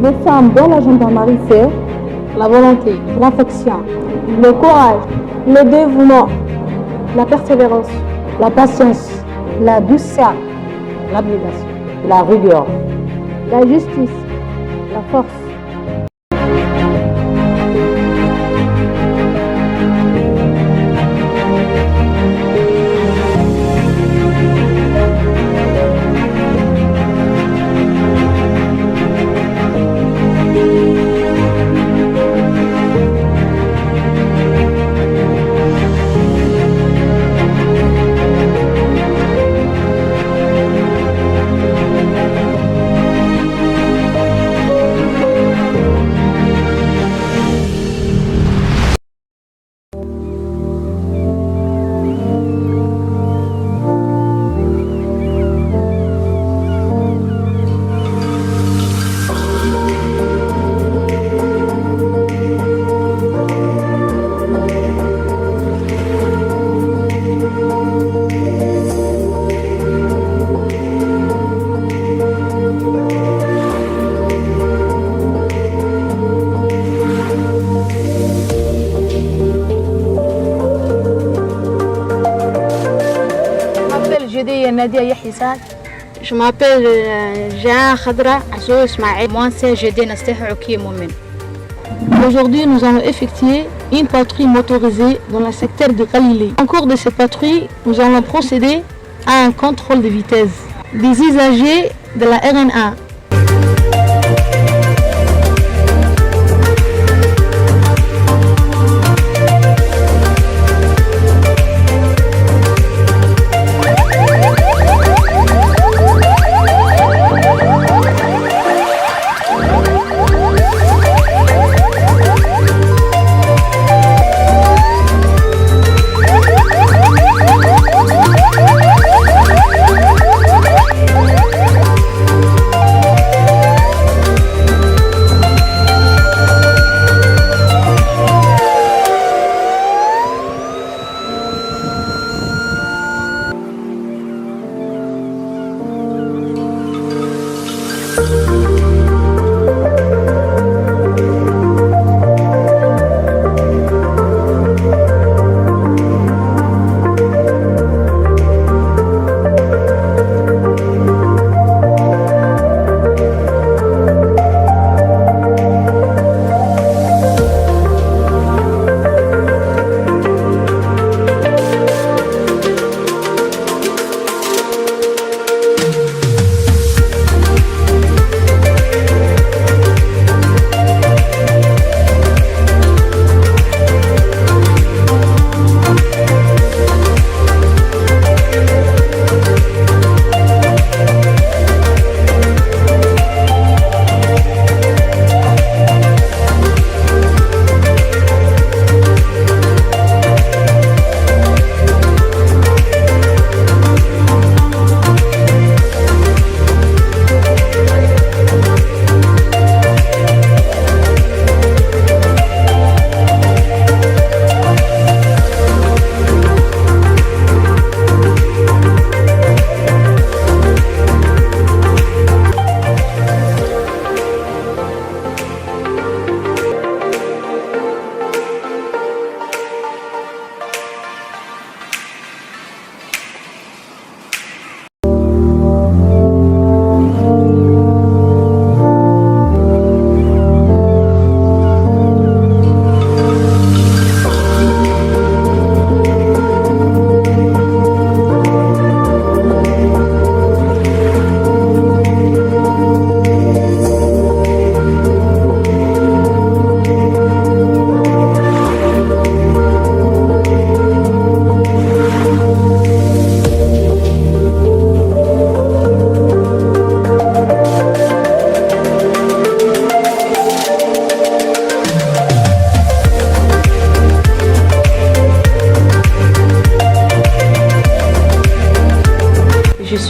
Les femmes dans la gendarmerie, c'est la volonté, l'affection, le courage, le dévouement, la persévérance, la patience, la douceur, l'abnégation, la rigueur, la justice, la force. Je m'appelle Jean Khadra Assou Ismaël. Moi, c'est Gédé Nasteh Ouki Moumen. Aujourd'hui, nous allons effectuer une patrouille motorisée dans le secteur de Galilée. En cours de cette patrouille, nous allons procéder à un contrôle de vitesse des usagers de la RNA.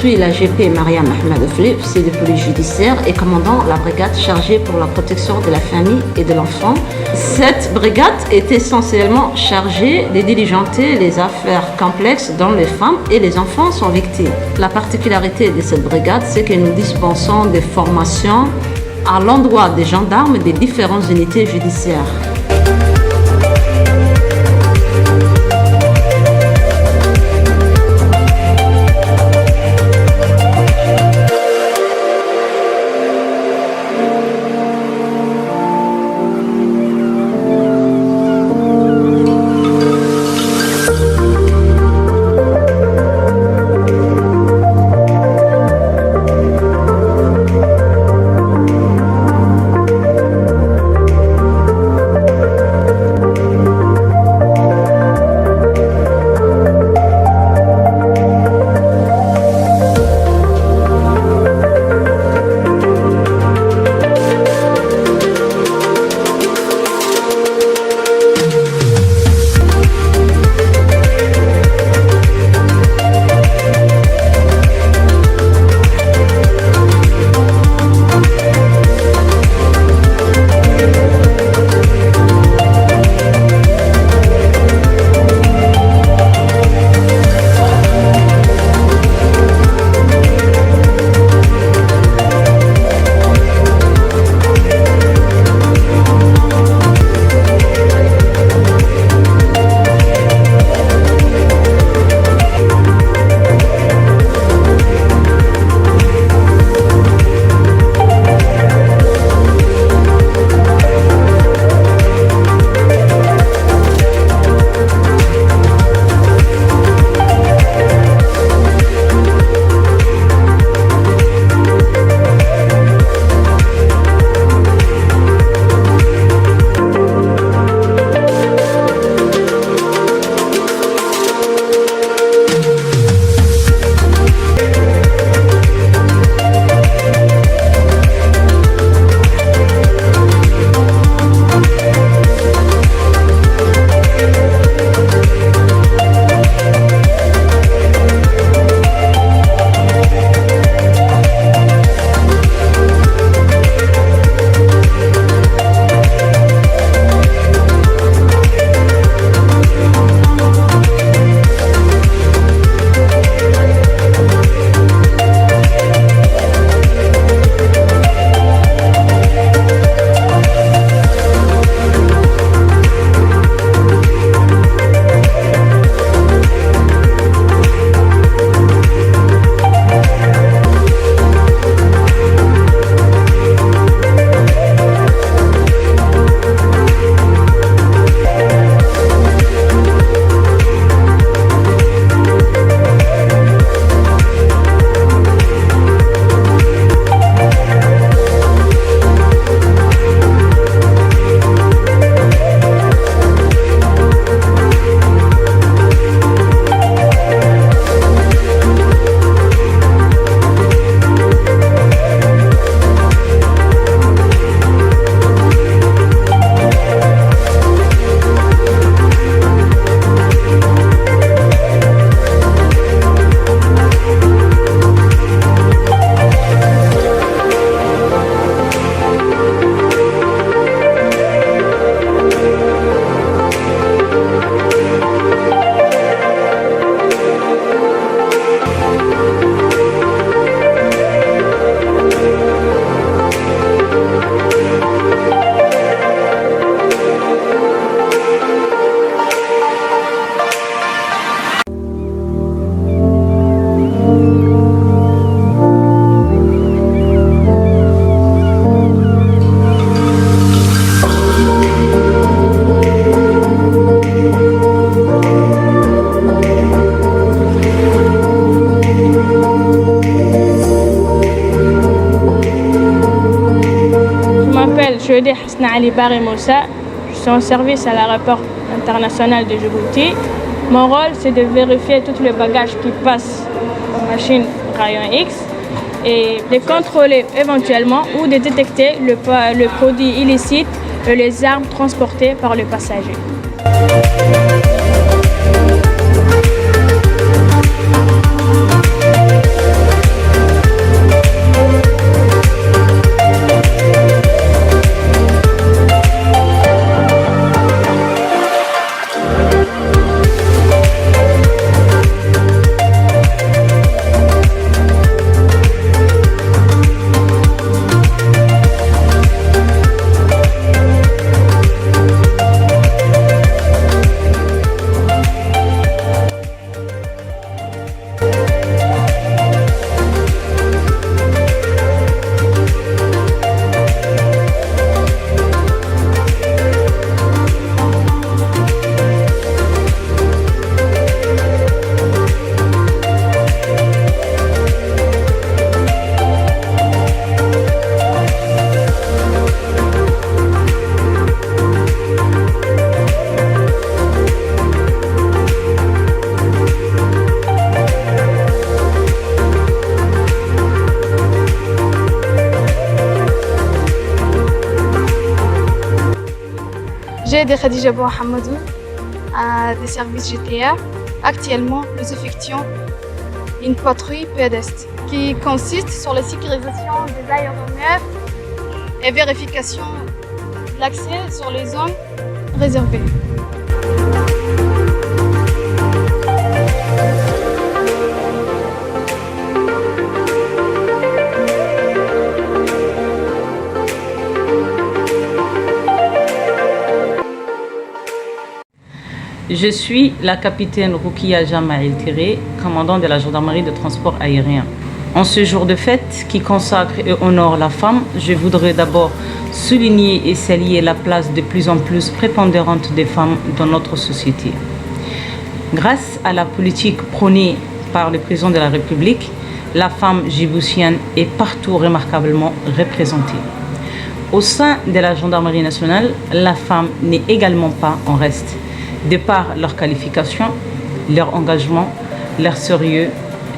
suis la GP Mariam Ahmed Flip, officier de police judiciaire et commandant la brigade chargée pour la protection de la famille et de l'enfant. Cette brigade est essentiellement chargée de diligenter les affaires complexes dont les femmes et les enfants sont victimes. La particularité de cette brigade, c'est que nous dispensons des formations à l'endroit des gendarmes des différentes unités judiciaires. Jeudi Hasna Ali Bari Moussa, je suis en service à l'aéroport international de Djibouti. Mon rôle, c'est de vérifier tous les bagages qui passent en machine rayon X et de contrôler éventuellement ou de détecter le produit illicite et les armes transportées par le passager. J'ai des Khadija Bouhamadou des services GTA. Actuellement, nous effectuons une patrouille pédestre qui consiste sur la sécurisation des aéronefs et vérification de l'accès sur les zones réservées. Je suis la capitaine Roukia Jamaïl Tiré, commandant de la gendarmerie de transport aérien. En ce jour de fête qui consacre et honore la femme, je voudrais d'abord souligner et saluer la place de plus en plus prépondérante des femmes dans notre société. Grâce à la politique prônée par le président de la République, la femme djiboutienne est partout remarquablement représentée. Au sein de la gendarmerie nationale, la femme n'est également pas en reste. De par leur qualification, leur engagement, leur sérieux,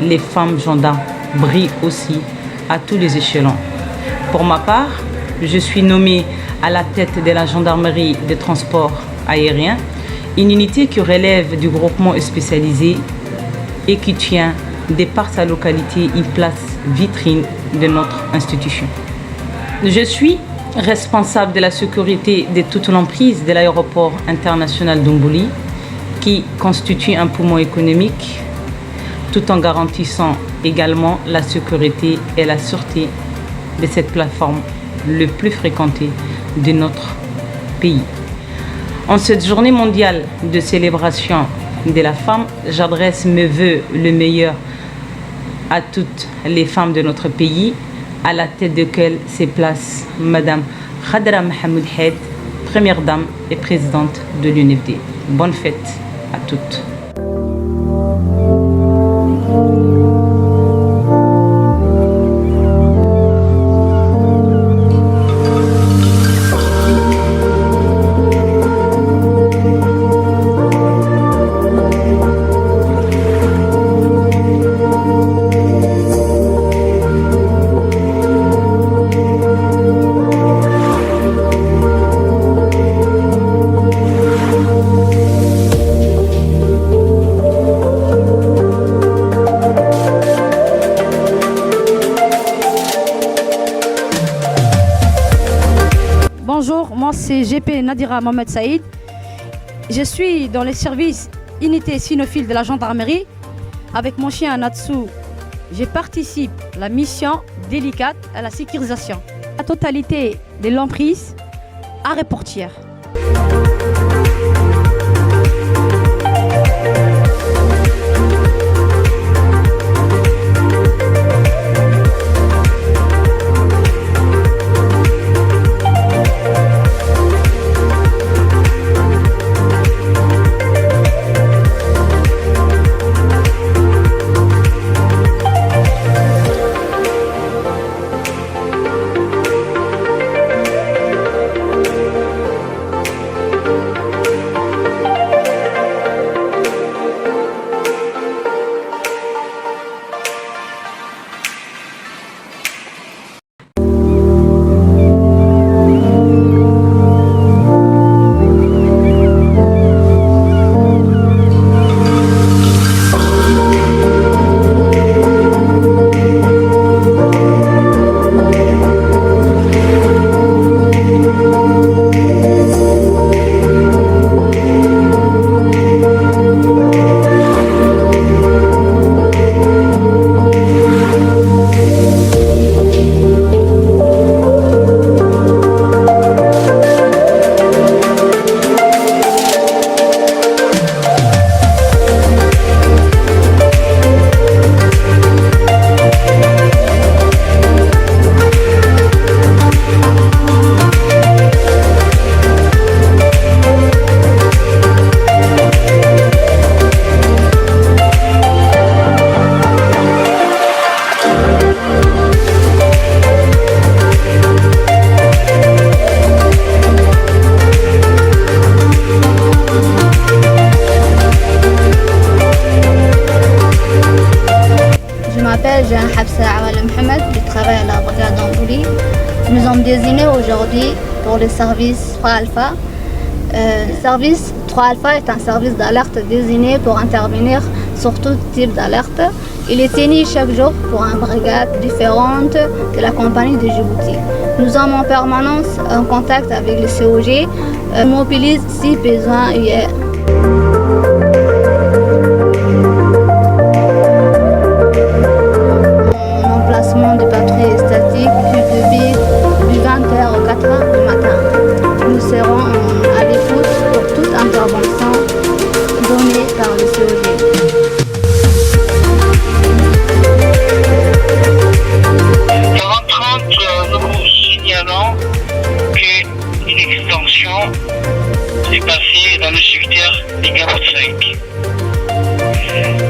les femmes gendarmes brillent aussi à tous les échelons. Pour ma part, je suis nommée à la tête de la gendarmerie de transport aérien, une unité qui relève du groupement spécialisé et qui tient, de par sa localité, une place vitrine de notre institution. Je suis responsable de la sécurité de toute l'emprise de l'aéroport international d'Oumbouli, qui constitue un poumon économique, tout en garantissant également la sécurité et la sûreté de cette plateforme le plus fréquentée de notre pays. En cette journée mondiale de célébration de la femme, j'adresse mes vœux le meilleur à toutes les femmes de notre pays, à la tête de laquelle se place Madame Khadra Mohamed Hed, première dame et présidente de l'UNFD. Bonne fête à toutes. Bonjour, moi c'est GP Nadira Mohamed Saïd. Je suis dans les services unité cynophile de la gendarmerie. Avec mon chien Natsu, je participe à la mission délicate à la sécurisation. La totalité de l'emprise arrêt portière. Jean Habsa Awal Mohamed, je travaille à la brigade d'Ambouli. Nous sommes désignés aujourd'hui pour le service 3 Alpha Le service 3 Alpha est un service d'alerte désigné pour intervenir sur tout type d'alerte. Il est tenu chaque jour pour une brigade différente de la compagnie de Djibouti. Nous sommes en permanence en contact avec le COG, mobilise si besoin y est. En emplacement de patrouille statique du 20h au 4h du matin. Nous serons à l'écoute pour toute intervention donnée par le COG. Nous signalons qu'une extension est passée dans le secteur des Gabout 5.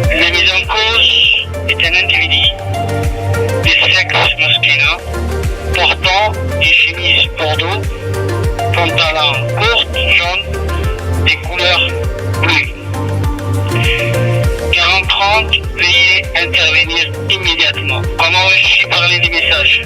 La mise en cause est un individu de sexe masculin portant des chemises bordeaux, pantalon court jaune des couleurs bleues. 40-30, veuillez intervenir immédiatement. Comment reçu parler des messages?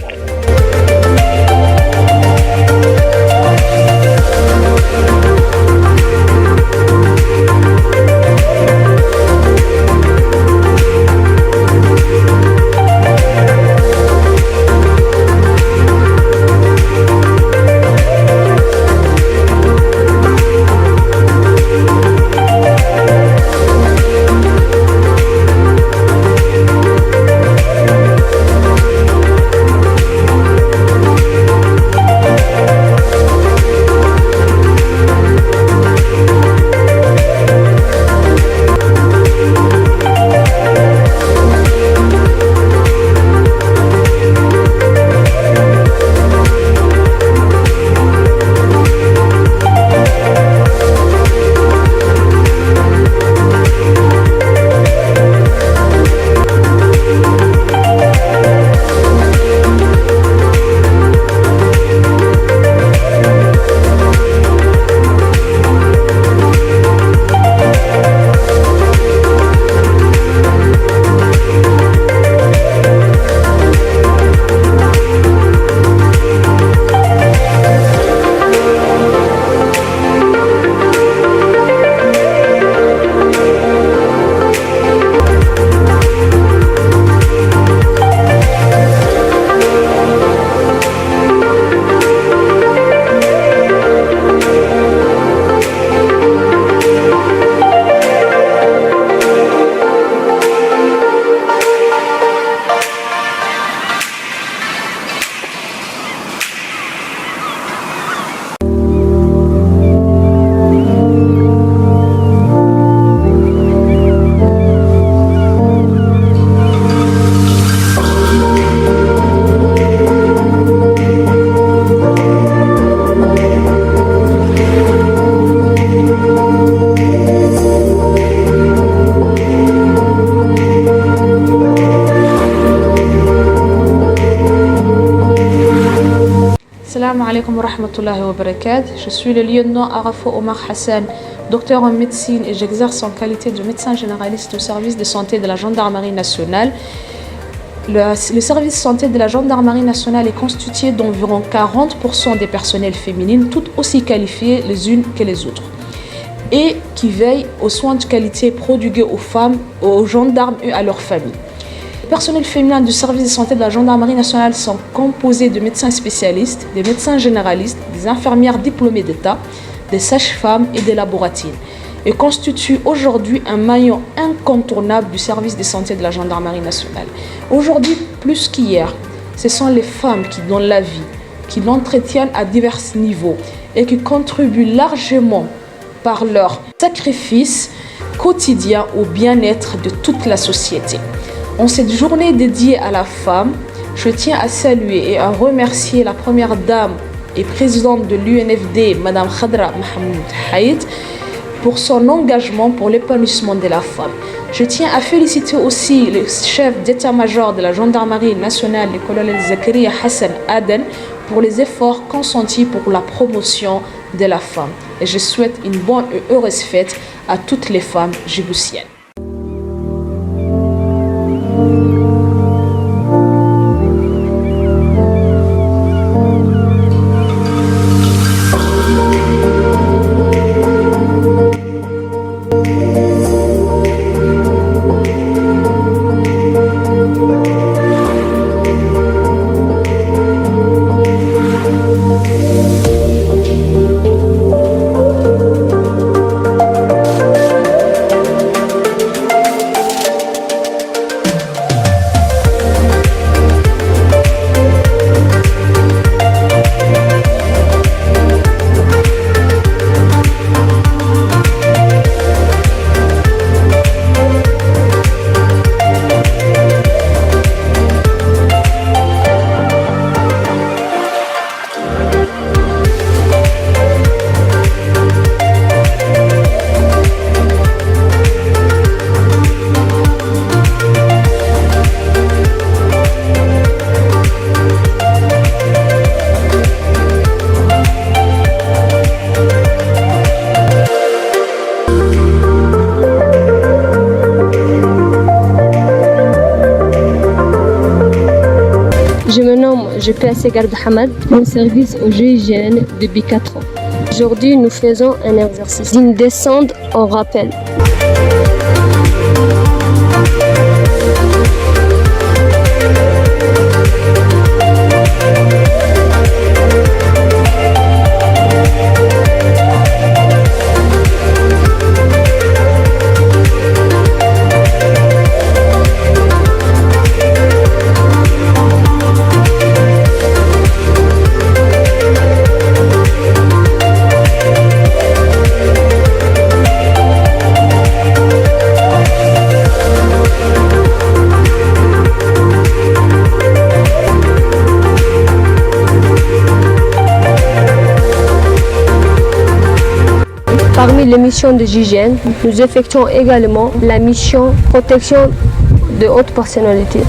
Assalamu alaikum wa rahmatullahi wa barakatuh. Je suis le lieutenant Arafo Omar Hassan, docteur en médecine et j'exerce en qualité de médecin généraliste au service de santé de la gendarmerie nationale. Le service santé de la gendarmerie nationale est constitué d'environ 40% des personnels féminines, toutes aussi qualifiées les unes que les autres, et qui veillent aux soins de qualité prodigués aux femmes, aux gendarmes et à leurs familles. Les personnels féminins du service de santé de la gendarmerie nationale sont composés de médecins spécialistes, des médecins généralistes, des infirmières diplômées d'État, des sages-femmes et des laboratines, et constituent aujourd'hui un maillon incontournable du service de santé de la gendarmerie nationale. Aujourd'hui, plus qu'hier, ce sont les femmes qui donnent la vie, qui l'entretiennent à divers niveaux et qui contribuent largement par leur sacrifice quotidien au bien-être de toute la société. En cette journée dédiée à la femme, je tiens à saluer et à remercier la première dame et présidente de l'UNFD, Madame Khadra Mahmoud Haït, pour son engagement pour l'épanouissement de la femme. Je tiens à féliciter aussi le chef d'état-major de la gendarmerie nationale, le colonel Zakaria Hassan Aden, pour les efforts consentis pour la promotion de la femme. Et je souhaite une bonne et heureuse fête à toutes les femmes djiboutiennes. je PAC Garde Hamad, mon service au GIGN depuis 4 ans. Aujourd'hui, nous faisons un exercice d'une descente en rappel. Parmi les missions de GIGN, nous effectuons également la mission protection de haute personnalité.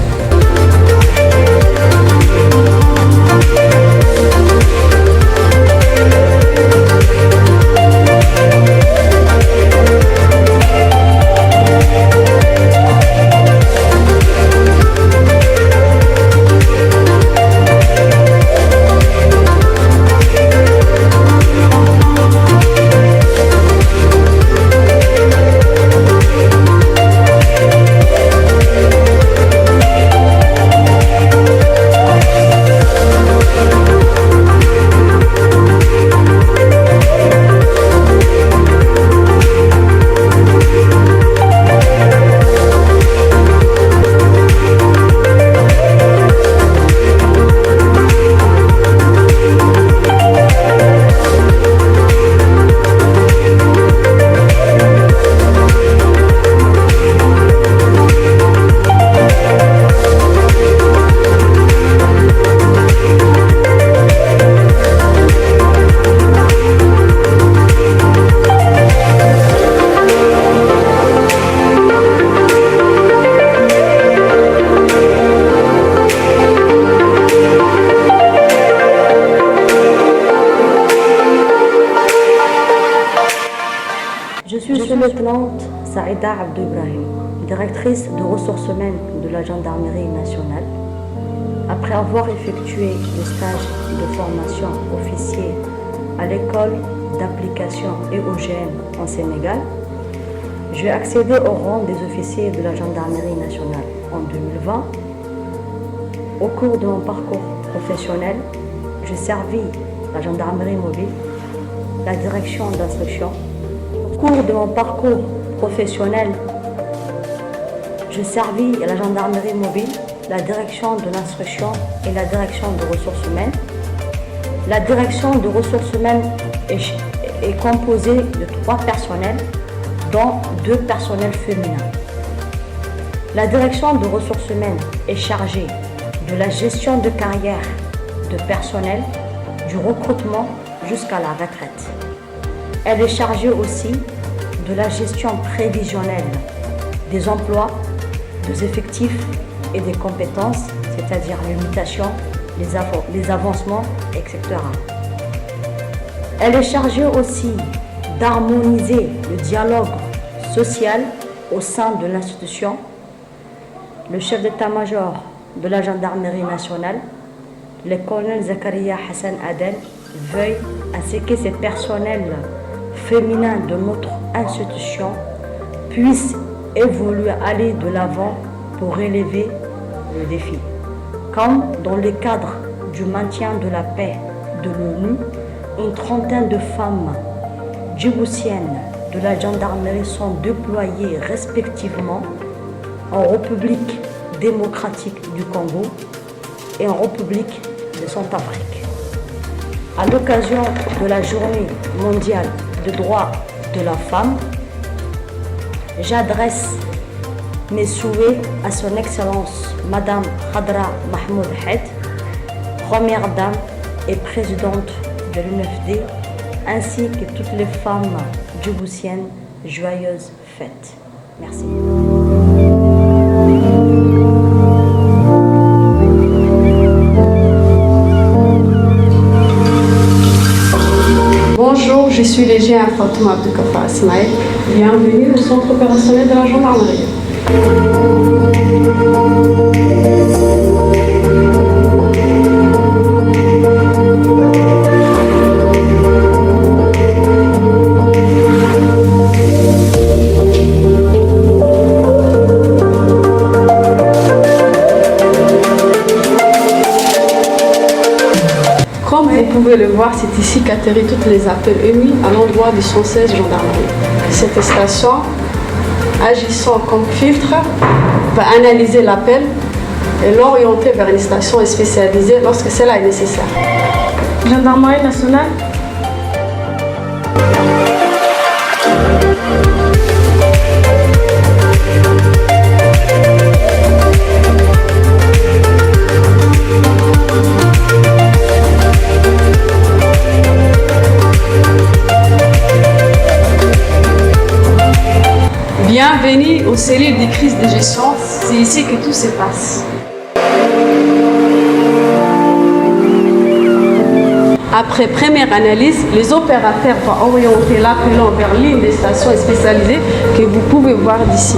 Je suis sous-lieutenante Saïda Abdou Ibrahim, directrice de ressources humaines de la gendarmerie nationale. Après avoir effectué le stage de formation officier à l'école d'application et OGM en Sénégal, j'ai accédé au rang des officiers de la gendarmerie nationale en 2020. Au cours de mon parcours professionnel, j'ai servi la gendarmerie mobile, la direction d'instruction. Au cours de mon parcours professionnel, j'ai servi à la gendarmerie mobile, la direction de l'instruction et la direction de ressources humaines. La direction de ressources humaines est composée de 3 personnels, dont 2 personnels féminins. La direction de ressources humaines est chargée de la gestion de carrière de personnel, du recrutement jusqu'à la retraite. Elle est chargée aussi de la gestion prévisionnelle des emplois, des effectifs et des compétences, c'est-à-dire les mutations, les avancements, etc. Elle est chargée aussi d'harmoniser le dialogue social au sein de l'institution. Le chef d'état-major de la gendarmerie nationale, le colonel Zakaria Hassan Adel, veille à ce que ces personnels féminins de notre institution puissent évoluer, aller de l'avant pour relever le défi. Comme dans le cadre du maintien de la paix de l'ONU, une trentaine de femmes djiboutiennes de la gendarmerie sont déployées respectivement en République démocratique du Congo et en République de Centrafrique. À l'occasion de la Journée mondiale des droits de la femme, j'adresse mes souhaits à son Excellence Madame Khadra Mahmoud Hed, Première Dame et Présidente de l'UNFD, ainsi que toutes les femmes djiboutiennes. Joyeuses fêtes. Merci. Bonjour, je suis légère Fatouma Abdelkafa Asmaïl. Bienvenue au centre opérationnel de la gendarmerie. tricatérie tous les appels émis à l'endroit du 116 gendarmerie. Cette station, agissant comme filtre, va analyser l'appel et l'orienter vers une station spécialisée lorsque cela est nécessaire. Gendarmerie nationale. Bienvenue aux cellules des crises de gestion, c'est ici que tout se passe. Après première analyse, les opérateurs vont orienter l'appelant vers l'une des stations spécialisées que vous pouvez voir d'ici.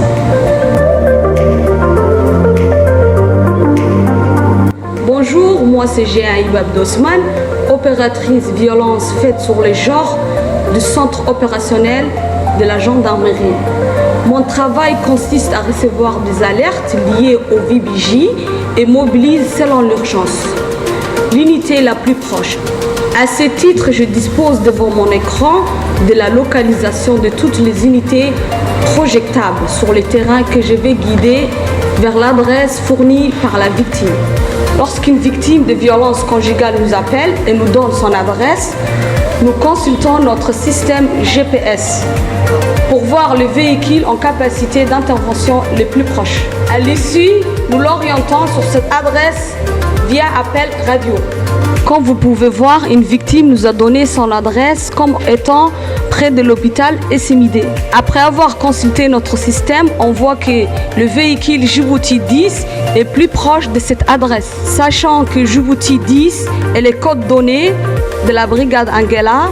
Bonjour, moi c'est Géaïb Abdosman, opératrice violence faite sur les genres du centre opérationnel de la gendarmerie. Mon travail consiste à recevoir des alertes liées au VBJ et mobilise selon l'urgence l'unité la plus proche. À ce titre, je dispose devant mon écran de la localisation de toutes les unités projectables sur le terrain que je vais guider vers l'adresse fournie par la victime. Lorsqu'une victime de violence conjugale nous appelle et nous donne son adresse, nous consultons notre système GPS pour voir le véhicule en capacité d'intervention le plus proche. À l'issue, nous l'orientons sur cette adresse via appel radio. Comme vous pouvez voir, une victime nous a donné son adresse comme étant près de l'hôpital Essemidé. Après avoir consulté notre système, on voit que le véhicule Djibouti 10 est plus proche de cette adresse. Sachant que Djibouti 10 est les codes donnés de la brigade Angela,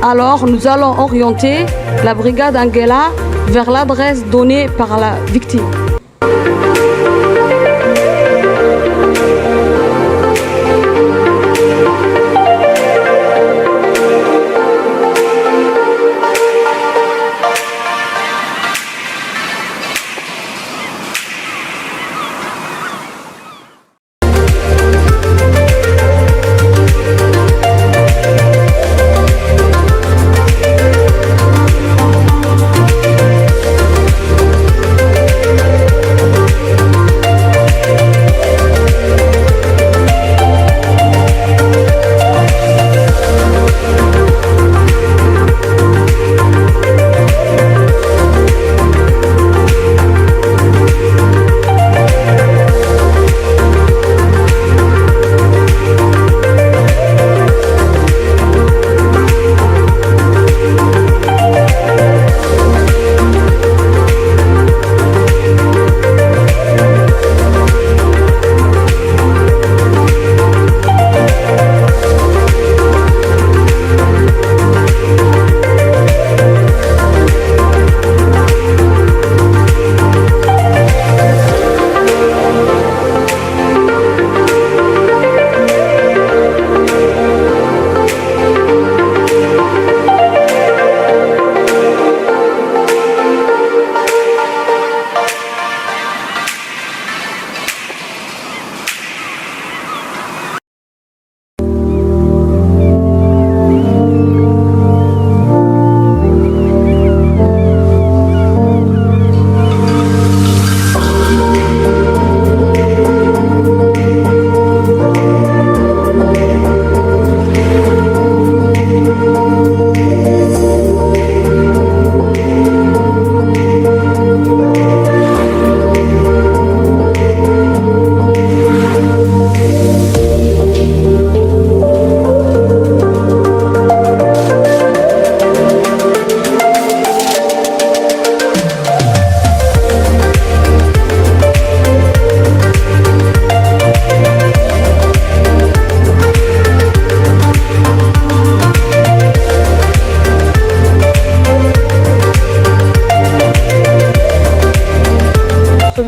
alors nous allons orienter la brigade Angela vers l'adresse donnée par la victime.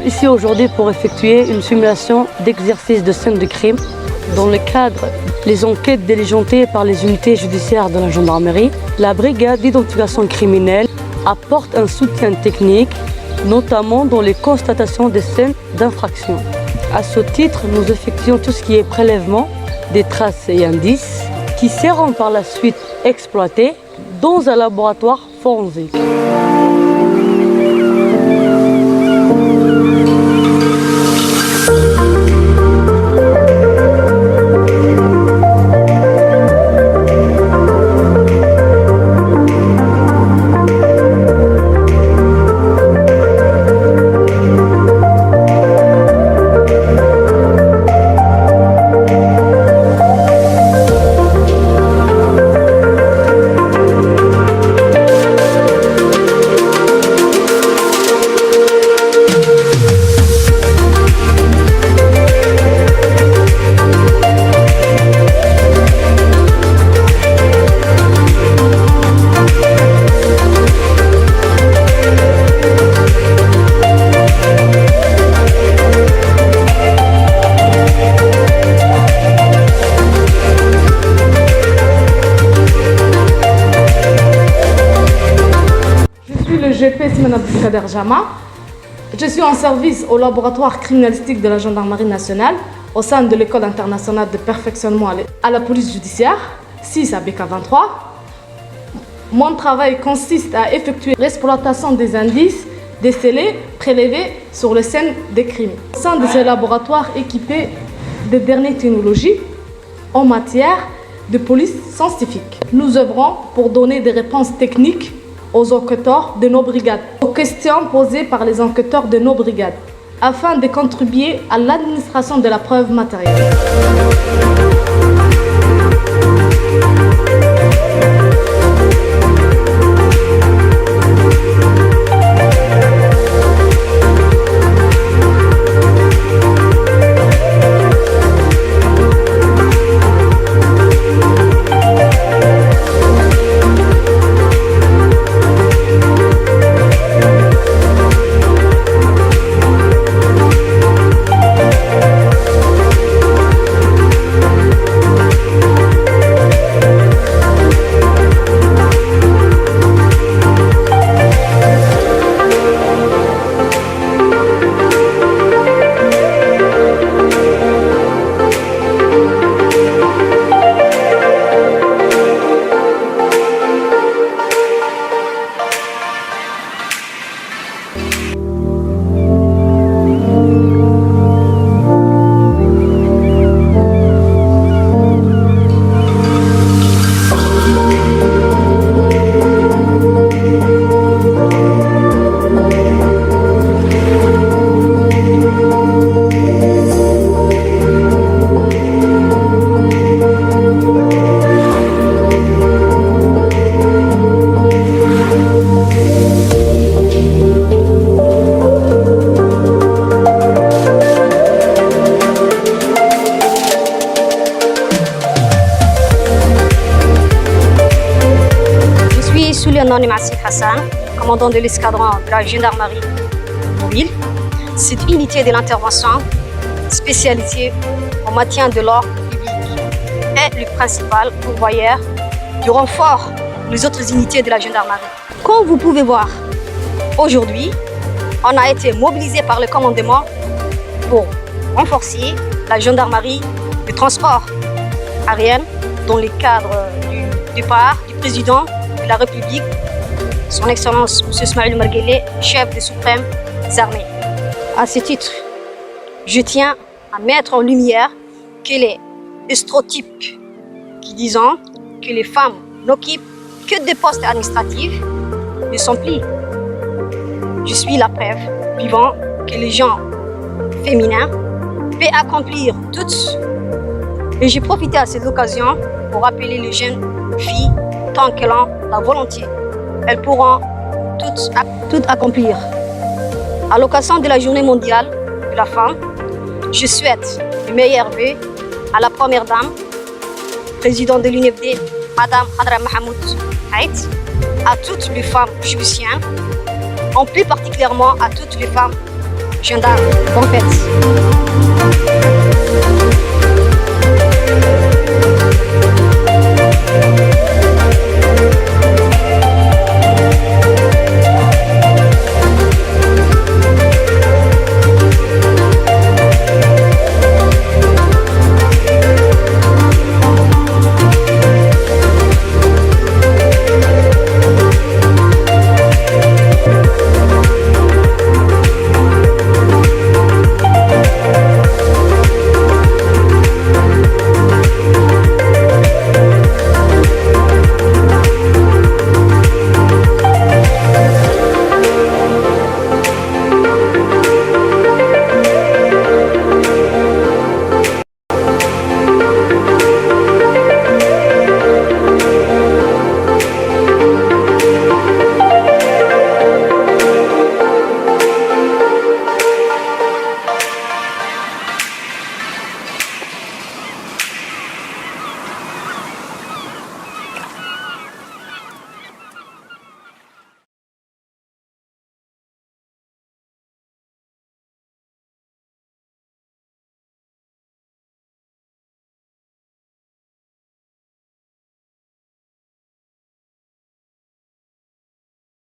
Ici aujourd'hui pour effectuer une simulation d'exercice de scène de crime dans le cadre des enquêtes diligentées par les unités judiciaires de la gendarmerie. La brigade d'identification criminelle apporte un soutien technique, notamment dans les constatations des scènes d'infraction. À ce titre, nous effectuons tout ce qui est prélèvement des traces et indices, qui seront par la suite exploitées dans un laboratoire forensique. Je suis en service au laboratoire criminalistique de la gendarmerie nationale au sein de l'école internationale de perfectionnement à la police judiciaire, 6 à BK23. Mon travail consiste à effectuer l'exploitation des indices décelés, prélevés sur les scènes des crimes. Au sein de ce laboratoire équipé des dernières technologies en matière de police scientifique, nous œuvrons pour donner des réponses techniques aux enquêteurs de nos brigades, aux questions posées par les enquêteurs de nos brigades, afin de contribuer à l'administration de la preuve matérielle. Hassan, commandant de l'escadron de la gendarmerie mobile. Cette unité de l'intervention spécialisée en maintien de l'ordre public est le principal pourvoyeur du renfort des autres unités de la gendarmerie. Comme vous pouvez voir, aujourd'hui, on a été mobilisé par le commandement pour renforcer la gendarmerie de transport aérien dans le cadre du départ du président de la République, Son Excellence M. Ismaël Omar Guelleh, chef des suprêmes armées. À ce titre, je tiens à mettre en lumière que les stéréotypes qui disent que les femmes n'occupent que des postes administratifs ne sont plus. Je suis la preuve vivante que les gens féminins peuvent accomplir toutes. Et j'ai profité à cette occasion pour appeler les jeunes filles, tant qu'elles ont la volonté, elles pourront toutes accomplir. À l'occasion de la journée mondiale de la femme, je souhaite les meilleurs vœux à la première dame, présidente de l'UNFD, Madame Khadra Mahmoud Haït, à toutes les femmes djiboutiennes, en plus particulièrement à toutes les femmes gendarmes. Bonne fête.